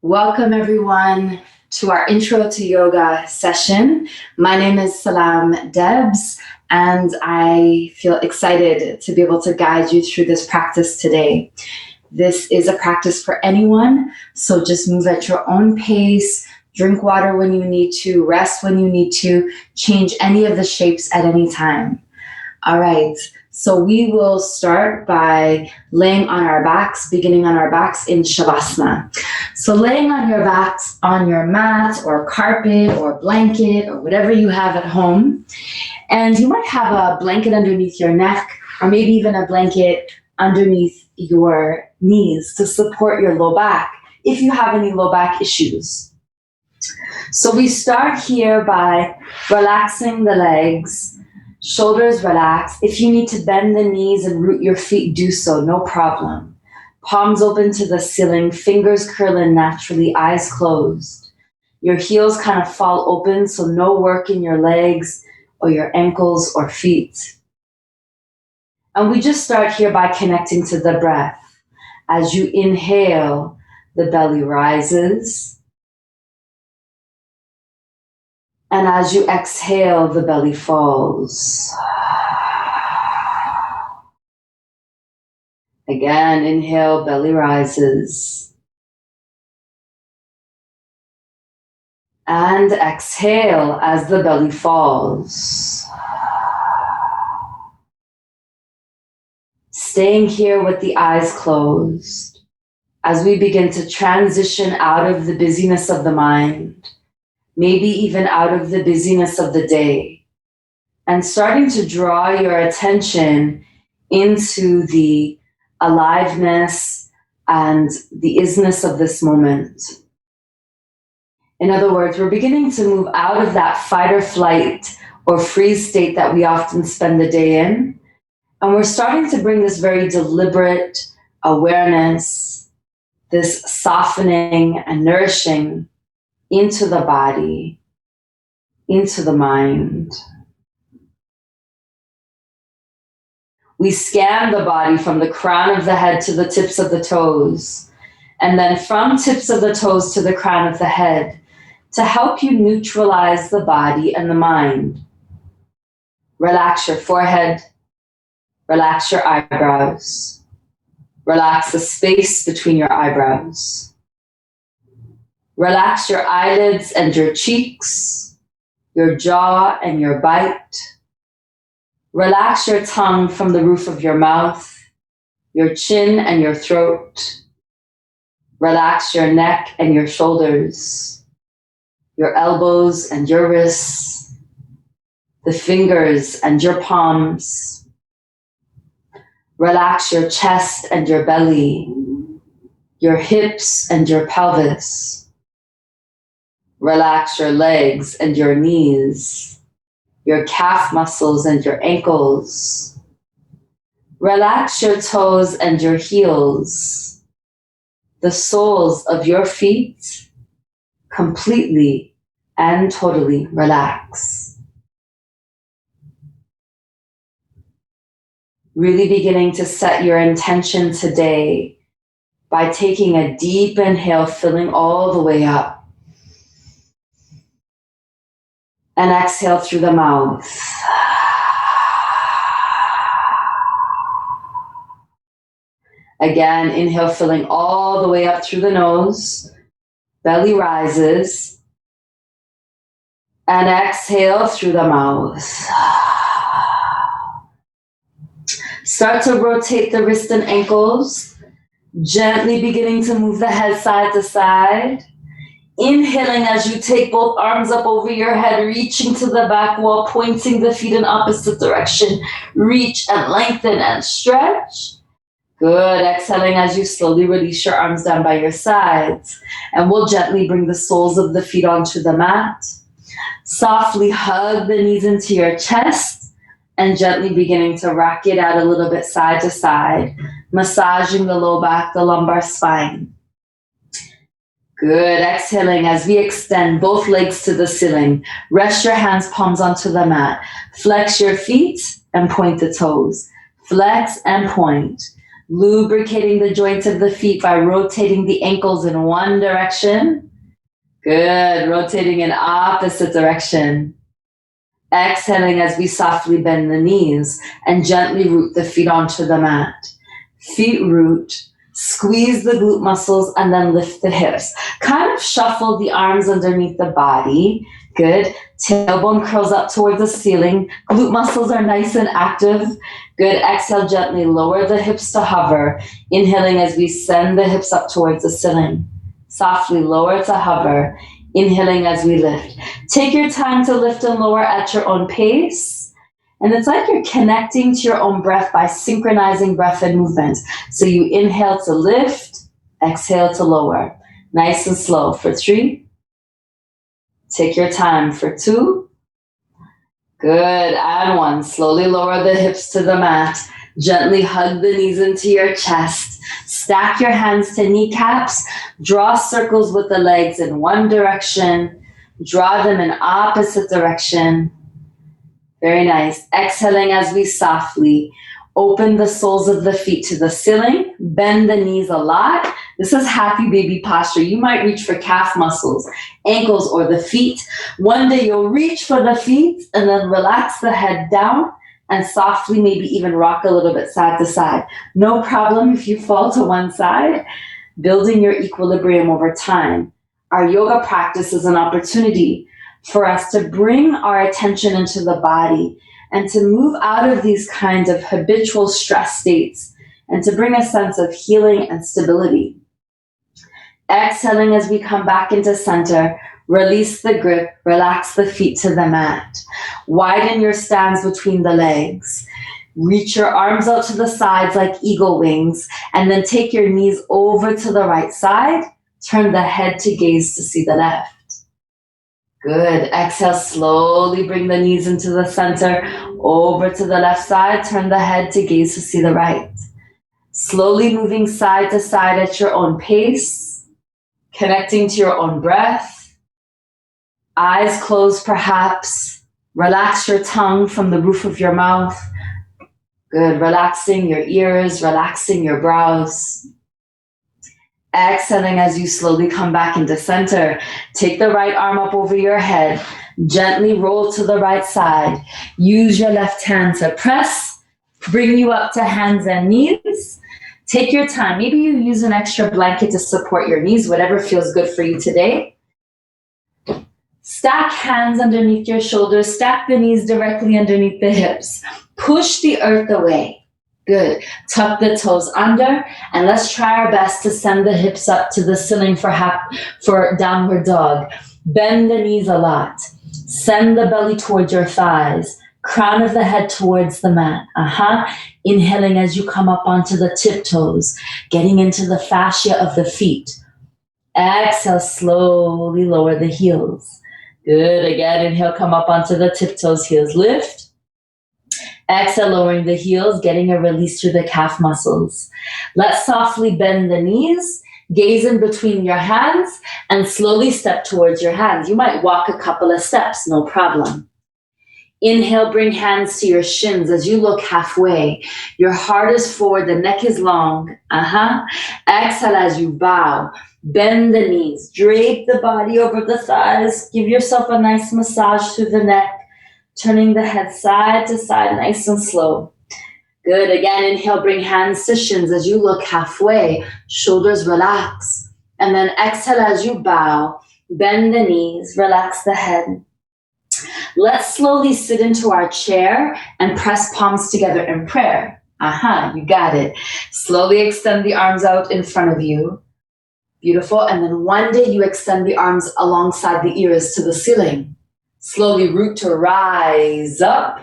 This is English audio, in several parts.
Welcome everyone to our Intro to Yoga session. My name is Selam Debs, and I feel excited to be able to guide you through this practice today. This is a practice for anyone, so just move at your own pace, drink water when you need to, rest when you need to, change any of the shapes at any time. All right, so we will start by laying on our backs, beginning on our backs in Shavasana. So laying on your backs on your mat or carpet or blanket or whatever you have at home. And you might have a blanket underneath your neck or maybe even a blanket underneath your knees to support your low back if you have any low back issues. So we start here by relaxing the legs. Shoulders relax. If you need to bend the knees and root your feet, do so, no problem. Palms open to the ceiling, fingers curl in naturally, eyes closed. Your heels kind of fall open, so no work in your legs or your ankles or feet. And we just start here by connecting to the breath. As you inhale, the belly rises. And as you exhale, the belly falls. Again, inhale, belly rises. And exhale as the belly falls. Staying here with the eyes closed as we begin to transition out of the busyness of the mind, maybe even out of the busyness of the day, and starting to draw your attention into the aliveness and the isness of this moment. In other words, we're beginning to move out of that fight or flight or freeze state that we often spend the day in, and we're starting to bring this very deliberate awareness, this softening and nourishing into the body, into the mind. We scan the body from the crown of the head to the tips of the toes, and then from tips of the toes to the crown of the head to help you neutralize the body and the mind. Relax your forehead, relax your eyebrows, relax the space between your eyebrows. Relax your eyelids and your cheeks, your jaw and your bite. Relax your tongue from the roof of your mouth, your chin and your throat. Relax your neck and your shoulders, your elbows and your wrists, the fingers and your palms. Relax your chest and your belly, your hips and your pelvis. Relax your legs and your knees, your calf muscles and your ankles. Relax your toes and your heels, the soles of your feet, completely and totally relax. Really beginning to set your intention today by taking a deep inhale, filling all the way up. And exhale through the mouth. Again, inhale, filling all the way up through the nose. Belly rises. And exhale through the mouth. Start to rotate the wrists and ankles. Gently beginning to move the head side to side. Inhaling as you take both arms up over your head, reaching to the back wall, pointing the feet in opposite direction. Reach and lengthen and stretch. Good. Exhaling as you slowly release your arms down by your sides. And we'll gently bring the soles of the feet onto the mat. Softly hug the knees into your chest and gently beginning to rock it out a little bit side to side, massaging the low back, the lumbar spine. Good. Exhaling as we extend both legs to the ceiling. Rest your hands, palms onto the mat. Flex your feet and point the toes. Flex and point. lubricating the joints of the feet by rotating the ankles in one direction. Good. Rotating in opposite direction. Exhaling as we softly bend the knees and gently root the feet onto the mat. Feet root. Squeeze the glute muscles and then lift the hips. Kind of shuffle the arms underneath the body. Good. Tailbone curls up towards the ceiling. Glute muscles are nice and active. Good. Exhale, gently lower the hips to hover. Inhaling as we send the hips up towards the ceiling. Softly lower to hover. Inhaling as we lift. Take your time to lift and lower at your own pace. And it's like you're connecting to your own breath by synchronizing breath and movement. So you inhale to lift, exhale to lower. Nice and slow for 3. Take your time for 2. Good, and 1. Slowly lower the hips to the mat. Gently hug the knees into your chest. Stack your hands to kneecaps. Draw circles with the legs in one direction. Draw them in opposite direction. Very nice. Exhaling as we softly open the soles of the feet to the ceiling. Bend the knees a lot. This is happy baby posture. You might reach for calf muscles, ankles, or the feet. One day you'll reach for the feet and then relax the head down and softly maybe even rock a little bit side to side. No problem if you fall to one side. Building your equilibrium over time. Our yoga practice is an opportunity for us to bring our attention into the body and to move out of these kinds of habitual stress states and to bring a sense of healing and stability. Exhaling as we come back into center, release the grip, relax the feet to the mat. Widen your stance between the legs. Reach your arms out to the sides like eagle wings, and then take your knees over to the right side. Turn the head to gaze to see the left. Good. Exhale, slowly bring the knees into the center, over to the left side. Turn the head to gaze to see the right. Slowly moving side to side at your own pace, connecting to your own breath. Eyes closed perhaps. Relax your tongue from the roof of your mouth. Good. Relaxing your ears, relaxing your brows. Exhaling as you slowly come back into center. Take the right arm up over your head. Gently roll to the right side. Use your left hand to press. Bring you up to hands and knees. Take your time. Maybe you use an extra blanket to support your knees, whatever feels good for you today. Stack hands underneath your shoulders. Stack the knees directly underneath the hips. Push the earth away. Good. Tuck the toes under, and let's try our best to send the hips up to the ceiling for downward dog. Bend the knees a lot. Send the belly towards your thighs. Crown of the head towards the mat. Inhaling as you come up onto the tiptoes, getting into the fascia of the feet. Exhale, slowly lower the heels. Good. Again, inhale, come up onto the tiptoes, heels lift. Exhale, lowering the heels, getting a release through the calf muscles. Let's softly bend the knees, gaze in between your hands, and slowly step towards your hands. You might walk a couple of steps, no problem. Inhale, bring hands to your shins as you look halfway. Your heart is forward, the neck is long. Exhale as you bow. Bend the knees, drape the body over the thighs. Give yourself a nice massage through the neck. Turning the head side to side, nice and slow. Good. Again, inhale, bring hands to shins as you look halfway. Shoulders relax. And then exhale as you bow. Bend the knees, relax the head. Let's slowly sit into our chair and press palms together in prayer. You got it. Slowly extend the arms out in front of you. Beautiful. And then one day you extend the arms alongside the ears to the ceiling. Slowly root to rise up.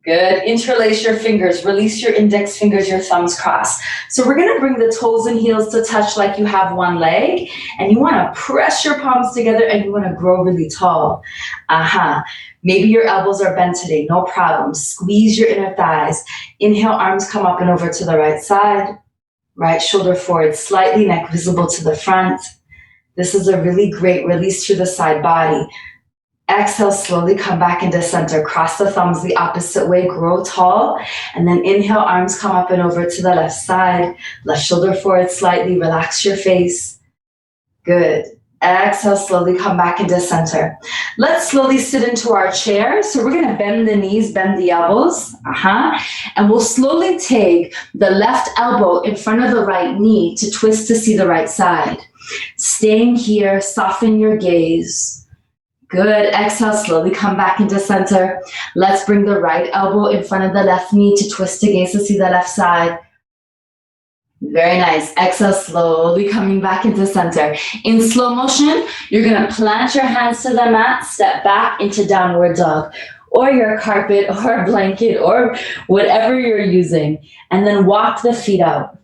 Good. Interlace your fingers. Release your index fingers, your thumbs cross. So we're going to bring the toes and heels to touch like you have one leg. And you want to press your palms together and you want to grow really tall. Maybe your elbows are bent today. No problem. Squeeze your inner thighs. Inhale, arms come up and over to the right side. Right shoulder forward slightly, neck visible to the front. This is a really great release through the side body. Exhale, slowly come back into center. Cross the thumbs the opposite way, grow tall. And then inhale, arms come up and over to the left side. Left shoulder forward slightly, relax your face. Good. Exhale, slowly come back into center. Let's slowly sit into our chair. So we're gonna bend the knees, bend the elbows. And we'll slowly take the left elbow in front of the right knee to twist to see the right side. Staying here, soften your gaze. Good. Exhale, slowly come back into center. Let's bring the right elbow in front of the left knee to twist to gaze to see the left side. Very nice. Exhale, slowly coming back into center. In slow motion, you're going to plant your hands to the mat, step back into downward dog, or your carpet or a blanket or whatever you're using, and then walk the feet out.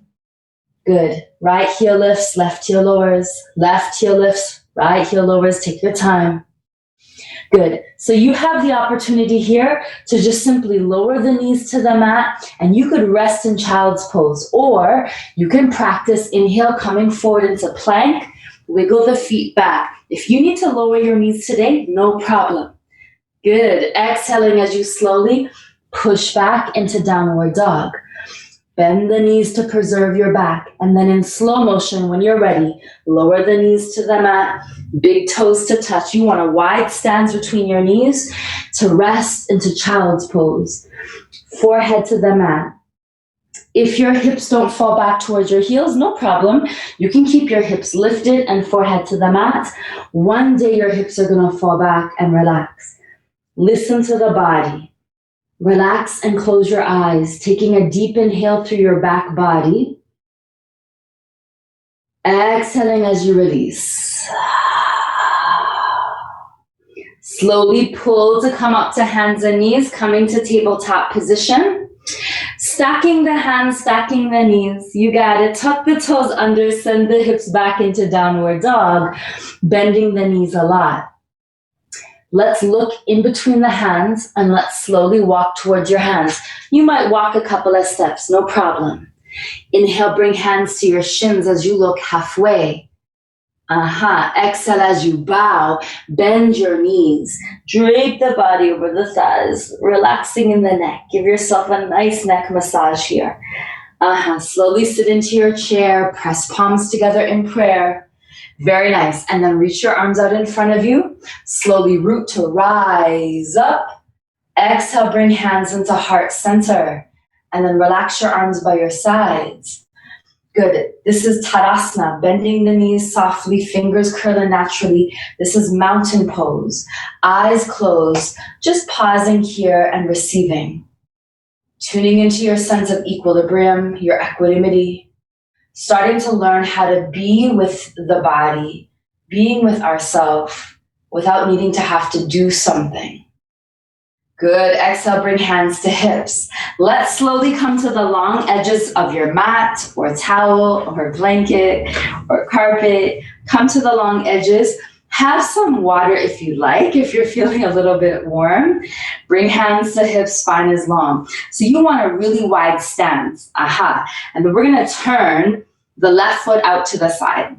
Good. Right heel lifts, left heel lowers, left heel lifts, right heel lowers. Take your time. Good. So you have the opportunity here to just simply lower the knees to the mat, and you could rest in child's pose, or you can practice inhale coming forward into plank, wiggle the feet back. If you need to lower your knees today, no problem. Good. Exhaling as you slowly push back into downward dog. Bend the knees to preserve your back, and then in slow motion, when you're ready, lower the knees to the mat, big toes to touch. You want a wide stance between your knees to rest into child's pose. Forehead to the mat. If your hips don't fall back towards your heels, no problem. You can keep your hips lifted and forehead to the mat. One day your hips are going to fall back and relax. Listen to the body. Relax and close your eyes, taking a deep inhale through your back body. Exhaling as you release. Slowly pull to come up to hands and knees, coming to tabletop position. Stacking the hands, stacking the knees. You got it. Tuck the toes under, send the hips back into downward dog, bending the knees a lot. Let's look in between the hands and let's slowly walk towards your hands. You might walk a couple of steps, no problem. Inhale, bring hands to your shins as you look halfway. Exhale as you bow, bend your knees, drape the body over the thighs, relaxing in the neck. Give yourself a nice neck massage here. Slowly sit into your chair, press palms together in prayer. Very nice. And then reach your arms out in front of you. Slowly root to rise up. Exhale, bring hands into heart center. And then relax your arms by your sides. Good. This is Tadasana, bending the knees softly, fingers curling naturally. This is mountain pose. Eyes closed, just pausing here and receiving. Tuning into your sense of equilibrium, your equanimity. Starting to learn how to be with the body, being with ourselves without needing to have to do something. Good. Exhale, bring hands to hips. Let's slowly come to the long edges of your mat or towel or blanket or carpet. Come to the long edges. Have some water if you like, if you're feeling a little bit warm. Bring hands to hips, spine is long. So you want a really wide stance. And then we're going to turn the left foot out to the side.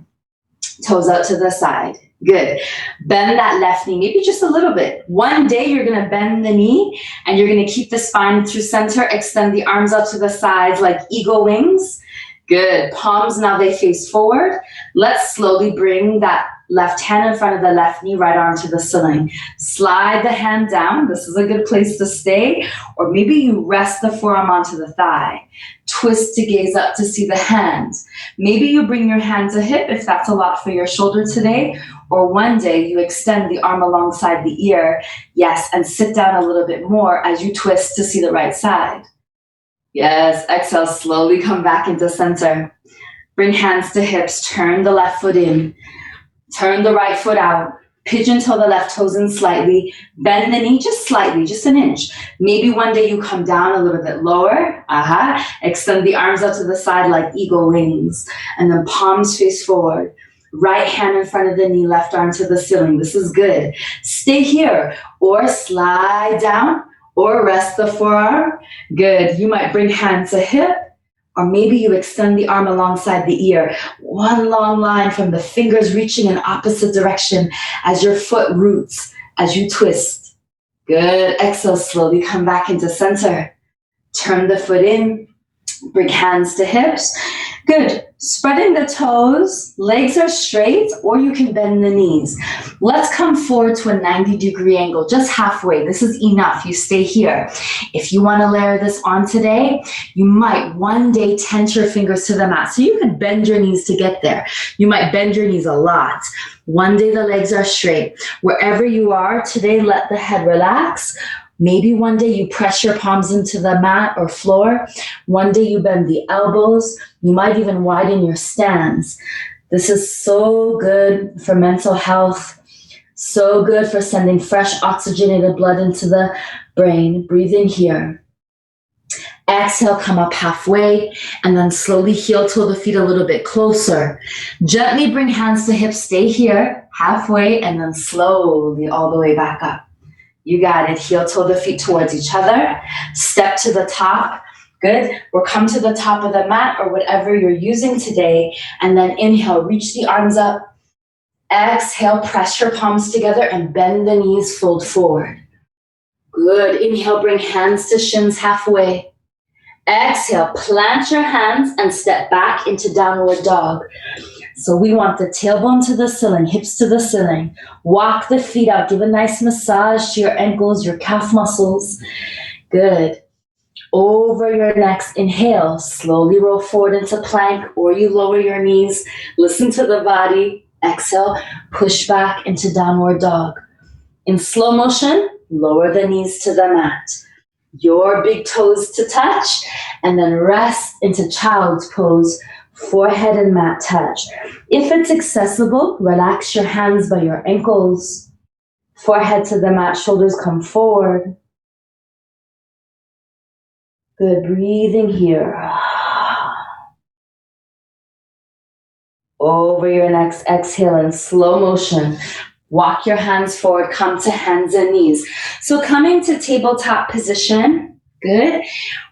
Toes out to the side. Good. Bend that left knee, maybe just a little bit. One day you're going to bend the knee and you're going to keep the spine through center. Extend the arms out to the sides like eagle wings. Good. Palms now they face forward. Let's slowly bring that left hand in front of the left knee, right arm to the ceiling. Slide the hand down. This is a good place to stay. Or maybe you rest the forearm onto the thigh. Twist to gaze up to see the hand. Maybe you bring your hand to hip if that's a lot for your shoulder today. Or one day you extend the arm alongside the ear. Yes, and sit down a little bit more as you twist to see the right side. Yes, exhale, slowly come back into center. Bring hands to hips, turn the left foot in. Turn the right foot out. Pigeon toe the left toes in slightly. Bend the knee just slightly, just an inch. Maybe one day you come down a little bit lower. Extend the arms out to the side like eagle wings. And then palms face forward. Right hand in front of the knee, left arm to the ceiling. This is good. Stay here or slide down or rest the forearm. Good. You might bring hand to hip. Or maybe you extend the arm alongside the ear. One long line from the fingers reaching in opposite direction as your foot roots as you twist. Good. Exhale, slowly come back into center. Turn the foot in. Bring hands to hips. Good. Spreading the toes, legs are straight, or you can bend the knees. Let's come forward to a 90-degree angle, just halfway. This is enough. You stay here. If you want to layer this on today, you might one day tense your fingers to the mat. So you could bend your knees to get there. You might bend your knees a lot. One day the legs are straight. Wherever you are today, let the head relax. Maybe one day you press your palms into the mat or floor. One day you bend the elbows. You might even widen your stance. This is so good for mental health, so good for sending fresh oxygenated blood into the brain. Breathe in here. Exhale, come up halfway, and then slowly heel toe the feet a little bit closer. Gently bring hands to hips. Stay here, halfway, and then slowly all the way back up. You got it. Heel toe the feet towards each other. Step to the top. Good. Or come to the top of the mat or whatever you're using today. And then inhale, reach the arms up. Exhale, press your palms together and bend the knees, fold forward. Good. Inhale, bring hands to shins halfway. Exhale, plant your hands and step back into downward dog. So we want the tailbone to the ceiling, hips to the ceiling. Walk the feet out. Give a nice massage to your ankles, your calf muscles. Good. Over your necks, inhale. Slowly roll forward into plank, or you lower your knees. Listen to the body. Exhale. Push back into downward dog. In slow motion, lower the knees to the mat. Your big toes to touch, and then rest into child's pose. Forehead and mat touch. If it's accessible, relax your hands by your ankles. Forehead to the mat, shoulders come forward. Good, breathing here. Over your neck, exhale in slow motion. Walk your hands forward, come to hands and knees. So coming to tabletop position, good.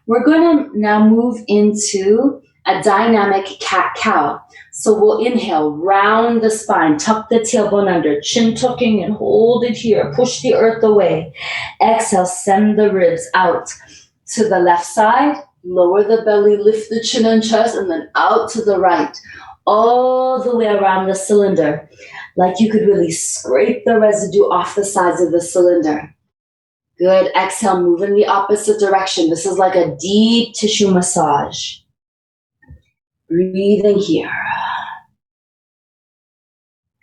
We're going to now move into a dynamic cat-cow. So we'll inhale, round the spine, tuck the tailbone under, chin tucking and hold it here. Push the earth away. Exhale, send the ribs out to the left side. Lower the belly, lift the chin and chest, and then out to the right. All the way around the cylinder. Like you could really scrape the residue off the sides of the cylinder. Good. Exhale, move in the opposite direction. This is like a deep tissue massage. Breathing here.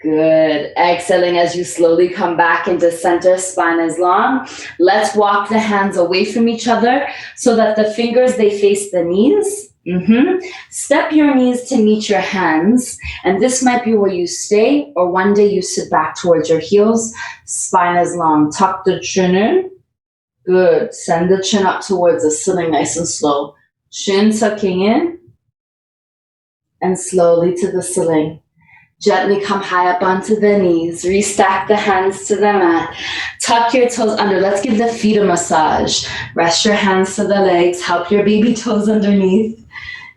Good. Exhaling as you slowly come back into center, spine is long. Let's walk the hands away from each other so that the fingers, they face the knees. Step your knees to meet your hands. And this might be where you stay, or one day you sit back towards your heels. Spine is long. Tuck the chin in. Good. Send the chin up towards the ceiling, nice and slow. Chin tucking in. And slowly to the ceiling. Gently come high up onto the knees. Restack the hands to the mat. Tuck your toes under. Let's give the feet a massage. Rest your hands to the legs. Help your baby toes underneath.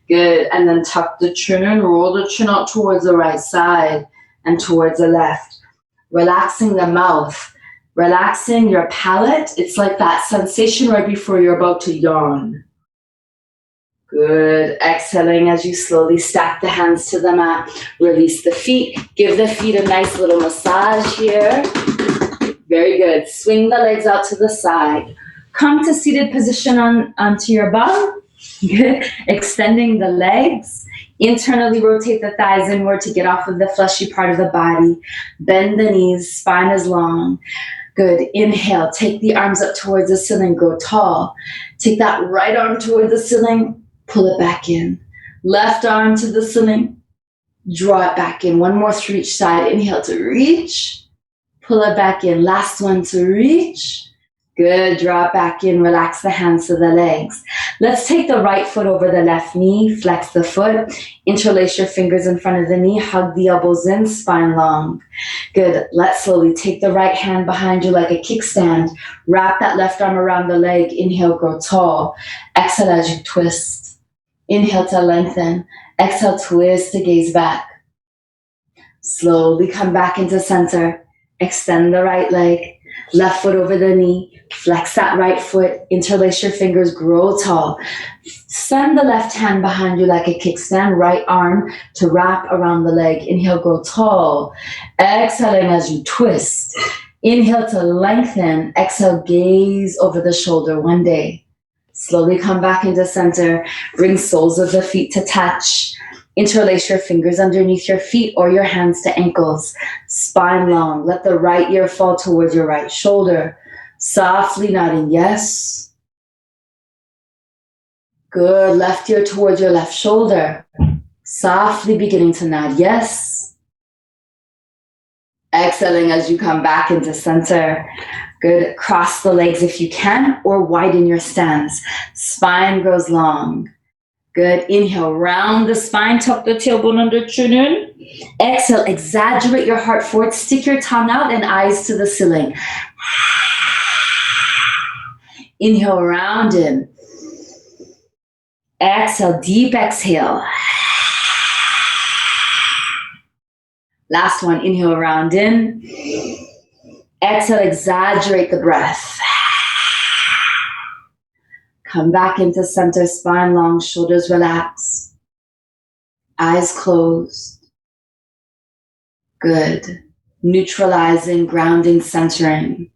Good. And then tuck the chin and roll the chin out towards the right side and towards the left. Relaxing the mouth. Relaxing your palate. It's like that sensation right before you're about to yawn. Good. Exhaling as you slowly stack the hands to the mat. Release the feet. Give the feet a nice little massage here. Very good. Swing the legs out to the side. Come to seated position onto your bum. Good. Extending the legs. Internally rotate the thighs inward to get off of the fleshy part of the body. Bend the knees. Spine is long. Good. Inhale. Take the arms up towards the ceiling. Grow tall. Take that right arm towards the ceiling. Pull it back in. Left arm to the ceiling. Draw it back in. One more through each side. Inhale to reach. Pull it back in. Last one to reach. Good. Draw it back in. Relax the hands to the legs. Let's take the right foot over the left knee. Flex the foot. Interlace your fingers in front of the knee. Hug the elbows in. Spine long. Good. Let's slowly take the right hand behind you like a kickstand. Wrap that left arm around the leg. Inhale, grow tall. Exhale as you twist. Inhale to lengthen. Exhale, twist to gaze back. Slowly come back into center. Extend the right leg. Left foot over the knee, flex that right foot, interlace your fingers, grow tall. Send the left hand behind you like a kickstand, right arm to wrap around the leg. Inhale, grow tall. Exhaling as you twist. Inhale to lengthen. Exhale, gaze over the shoulder one day. Slowly come back into center. Bring soles of the feet to touch. Interlace your fingers underneath your feet or your hands to ankles. Spine long. Let the right ear fall towards your right shoulder. Softly nodding yes. Good. Left ear towards your left shoulder. Softly beginning to nod yes. Exhaling as you come back into center. Good. Cross the legs if you can or widen your stance. Spine grows long. Good. Inhale, round the spine, tuck the tailbone under chin in. Exhale, exaggerate your heart forward, stick your tongue out and eyes to the ceiling. Inhale, round in. Exhale, deep exhale. Last one, inhale, round in. Exhale, exaggerate the breath. Come back into center, spine long, shoulders relaxed. Eyes closed. Good. Neutralizing, grounding, centering.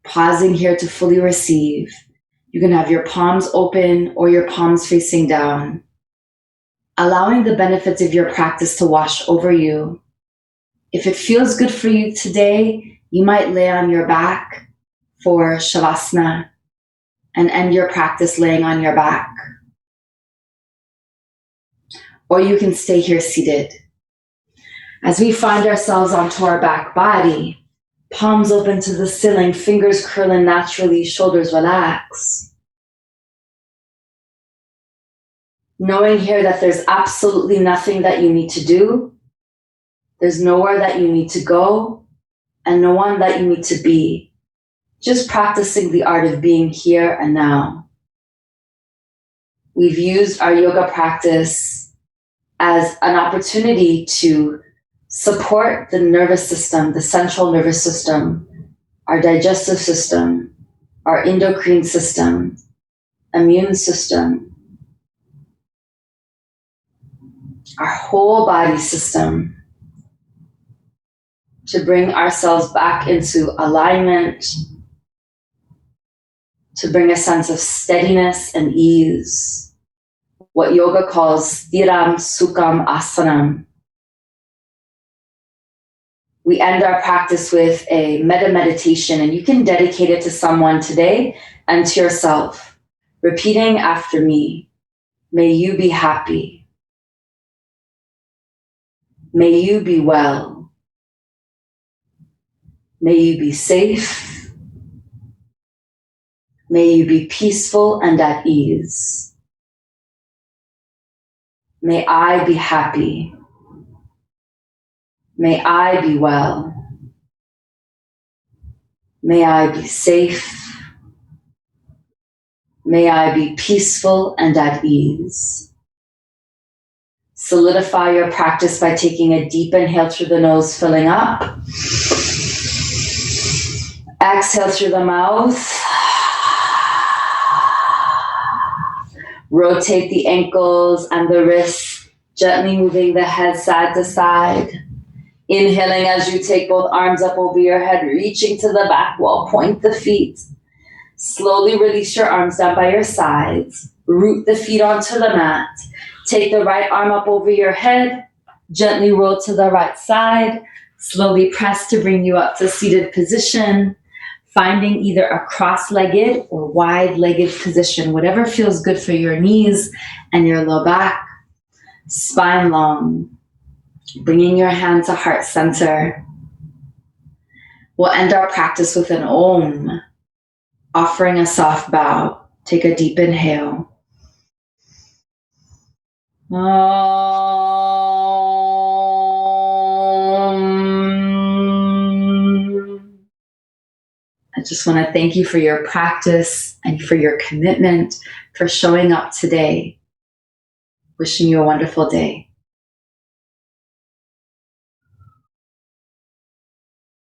Pausing here to fully receive. You can have your palms open or your palms facing down. Allowing the benefits of your practice to wash over you. If it feels good for you today, you might lay on your back for Shavasana and end your practice laying on your back. Or you can stay here seated. As we find ourselves onto our back body, palms open to the ceiling, fingers curling naturally, shoulders relax. Knowing here that there's absolutely nothing that you need to do. There's nowhere that you need to go and no one that you need to be. Just practicing the art of being here and now. We've used our yoga practice as an opportunity to support the nervous system, the central nervous system, our digestive system, our endocrine system, immune system, our whole body system, to bring ourselves back into alignment, to bring a sense of steadiness and ease, what yoga calls Stiram Sukham Asanam. We end our practice with a metta meditation, and you can dedicate it to someone today and to yourself, repeating after me. May you be happy. May you be well. May you be safe. May you be peaceful and at ease. May I be happy. May I be well. May I be safe. May I be peaceful and at ease. Solidify your practice by taking a deep inhale through the nose, filling up. Exhale through the mouth. Rotate the ankles and the wrists, gently moving the head side to side. Inhaling as you take both arms up over your head, reaching to the back wall, point the feet. Slowly release your arms down by your sides. Root the feet onto the mat. Take the right arm up over your head, gently roll to the right side. Slowly press to bring you up to seated position. Finding either a cross-legged or wide-legged position, whatever feels good for your knees and your low back. Spine long. Bringing your hand to heart center. We'll end our practice with an Om, offering a soft bow. Take a deep inhale. I just want to thank you for your practice and for your commitment, for showing up today. Wishing you a wonderful day.